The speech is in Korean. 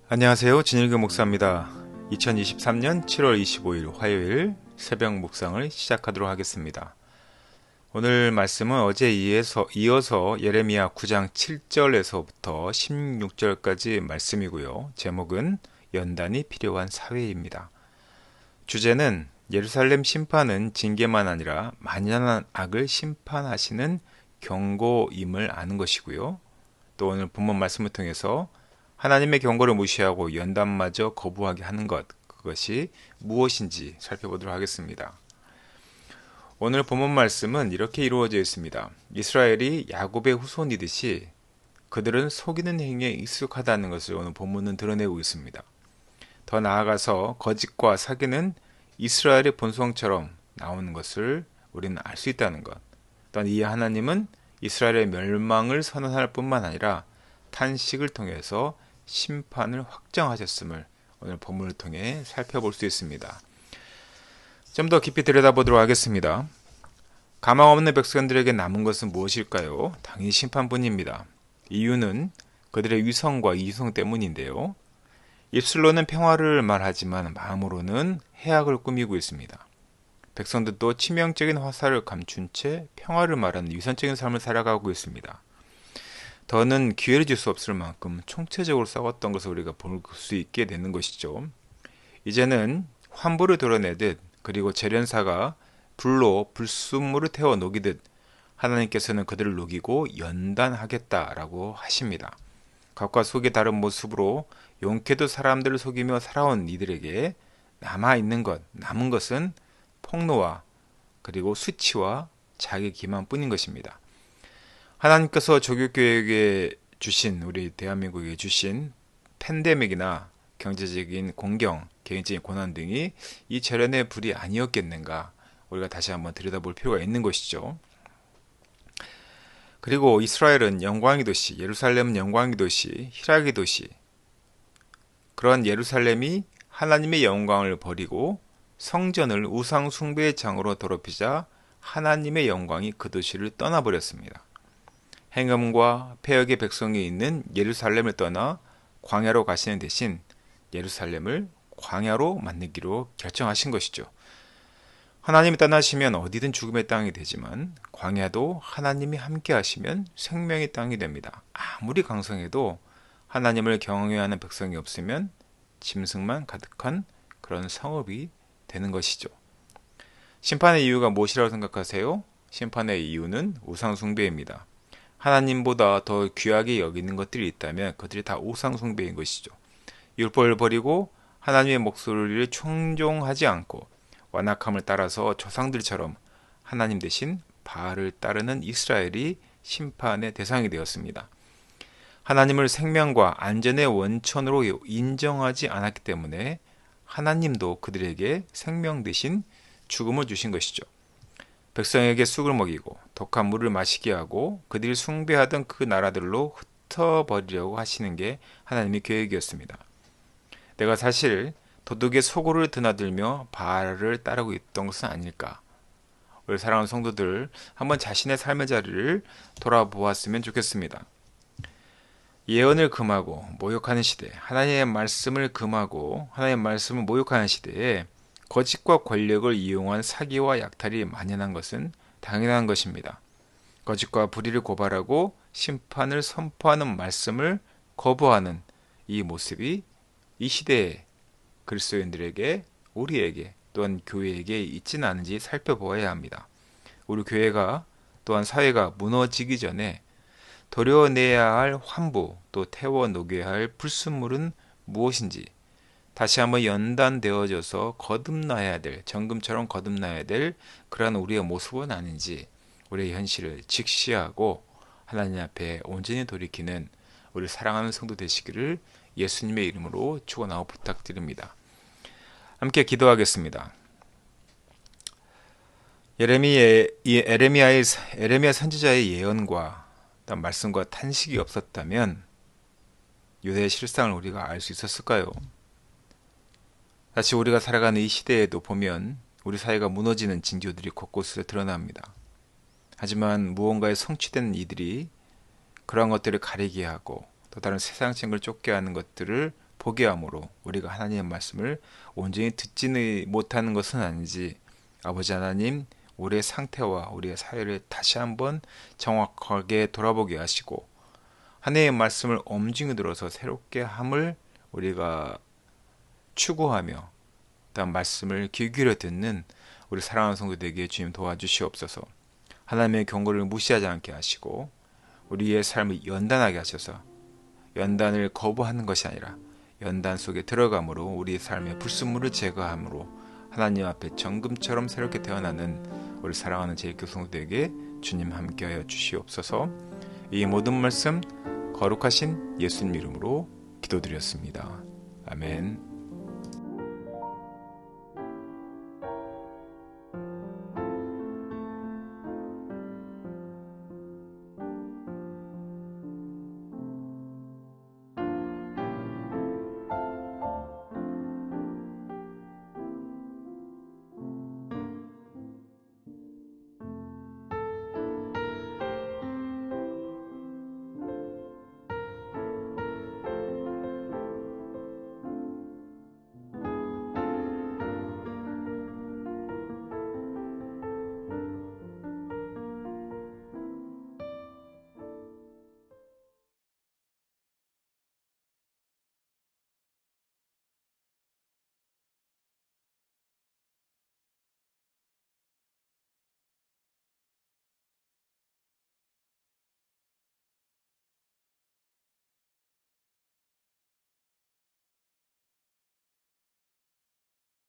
안녕하세요. 진일교 목사입니다. 2023년 7월 25일 화요일 새벽 묵상을 시작하도록 하겠습니다. 오늘 말씀은 어제 이어서 예레미야 9장 7절에서부터 16절까지 말씀이고요. 제목은 연단이 필요한 사회입니다. 주제는 예루살렘 심판은 징계만 아니라 만연한 악을 심판하시는 경고임을 아는 것이고요. 또 오늘 본문 말씀을 통해서 하나님의 경고를 무시하고 연단마저 거부하게 하는 것, 그것이 무엇인지 살펴보도록 하겠습니다. 오늘 본문 말씀은 이렇게 이루어져 있습니다. 이스라엘이 야곱의 후손이듯이 그들은 속이는 행위에 익숙하다는 것을 오늘 본문은 드러내고 있습니다. 더 나아가서 거짓과 사기는 이스라엘의 본성처럼 나오는 것을 우리는 알 수 있다는 것. 또한 이 하나님은 이스라엘의 멸망을 선언할 뿐만 아니라 탄식을 통해서 심판을 확정하셨음을 오늘 본문을 통해 살펴볼 수 있습니다. 좀 더 깊이 들여다보도록 하겠습니다. 가망 없는 백성들에게 남은 것은 무엇일까요? 당연히 심판뿐입니다. 이유는 그들의 위성과 이성 때문인데요. 입술로는 평화를 말하지만 마음으로는 해악을 꾸미고 있습니다. 백성들도 치명적인 화살을 감춘 채 평화를 말하는 위선적인 삶을 살아가고 있습니다. 더는 기회를 줄 수 없을 만큼 총체적으로 싸웠던 것을 우리가 볼 수 있게 되는 것이죠. 이제는 환부를 드러내듯 그리고 재련사가 불로 불순물을 태워 녹이듯 하나님께서는 그들을 녹이고 연단하겠다라고 하십니다. 각과 속이 다른 모습으로 용케도 사람들을 속이며 살아온 이들에게 남은 것은 폭로와 그리고 수치와 자기 기만뿐인 것입니다. 하나님께서 조국교회에게 주신, 우리 대한민국에 주신 팬데믹이나 경제적인 공경, 개인적인 고난 등이 이 재련의 불이 아니었겠는가, 우리가 다시 한번 들여다볼 필요가 있는 것이죠. 그리고 이스라엘은 영광의 도시, 예루살렘은 영광의 도시, 희락의 도시, 그런 예루살렘이 하나님의 영광을 버리고 성전을 우상 숭배의 장으로 더럽히자 하나님의 영광이 그 도시를 떠나버렸습니다. 행음과 폐역의 백성이 있는 예루살렘을 떠나 광야로 가시는 대신 예루살렘을 광야로 만들기로 결정하신 것이죠. 하나님이 떠나시면 어디든 죽음의 땅이 되지만 광야도 하나님이 함께 하시면 생명의 땅이 됩니다. 아무리 강성해도 하나님을 경외하는 백성이 없으면 짐승만 가득한 그런 성읍이 되는 것이죠. 심판의 이유가 무엇이라고 생각하세요? 심판의 이유는 우상 숭배입니다. 하나님보다 더 귀하게 여기는 것들이 있다면 그들이 다 우상 숭배인 것이죠. 율법을 버리고 하나님의 목소리를 충종하지 않고 완악함을 따라서 조상들처럼 하나님 대신 바알을 따르는 이스라엘이 심판의 대상이 되었습니다. 하나님을 생명과 안전의 원천으로 인정하지 않았기 때문에 하나님도 그들에게 생명 대신 죽음을 주신 것이죠. 백성에게 쑥을 먹이고 독한 물을 마시게 하고 그들이 숭배하던 그 나라들로 흩어버리려고 하시는 게 하나님의 계획이었습니다. 내가 사실 도둑의 소굴을 드나들며 바알을 따르고 있던 것은 아닐까? 우리 사랑하는 성도들, 한번 자신의 삶의 자리를 돌아보았으면 좋겠습니다. 예언을 금하고 모욕하는 시대, 하나님의 말씀을 금하고 하나님의 말씀을 모욕하는 시대에 거짓과 권력을 이용한 사기와 약탈이 만연한 것은 당연한 것입니다. 거짓과 불의를 고발하고 심판을 선포하는 말씀을 거부하는 이 모습이 이 시대의 그리스도인들에게, 우리에게 또한 교회에게 있지는 않은지 살펴보아야 합니다. 우리 교회가 또한 사회가 무너지기 전에 도려내야 할 환부, 또 태워 녹여야 할 불순물은 무엇인지 다시 한번 연단되어져서 거듭나야 될, 정금처럼 거듭나야 될 그러한 우리의 모습은 아닌지 우리의 현실을 직시하고 하나님 앞에 온전히 돌이키는 우리 사랑하는 성도 되시기를 예수님의 이름으로 축원하고 부탁드립니다. 함께 기도하겠습니다. 에레미야 선지자의 예언과 말씀과 탄식이 없었다면 유대의 실상을 우리가 알 수 있었을까요? 다시 우리가 살아가는 이 시대에도 보면 우리 사회가 무너지는 징조들이 곳곳에 드러납니다. 하지만 무언가에 성취된 이들이 그러한 것들을 가리게 하고 또 다른 세상 책을 쫓게 하는 것들을 포기함으로 우리가 하나님의 말씀을 온전히 듣지는 못하는 것은 아니지, 아버지 하나님, 우리의 상태와 우리의 사회를 다시 한번 정확하게 돌아보게 하시고 하나님의 말씀을 엄중히 들어서 새롭게 함을 우리가 추구하며 다음 말씀을 귀 기울여 듣는 우리 사랑하는 성도들에게 주님 도와주시옵소서. 하나님의 경고를 무시하지 않게 하시고 우리의 삶을 연단하게 하셔서 연단을 거부하는 것이 아니라 연단 속에 들어감으로 우리의 삶의 불순물을 제거함으로 하나님 앞에 정금처럼 새롭게 태어나는 우리 사랑하는 제일교회 성도들에게 주님 함께하여 주시옵소서. 이 모든 말씀 거룩하신 예수님 이름으로 기도드렸습니다. 아멘.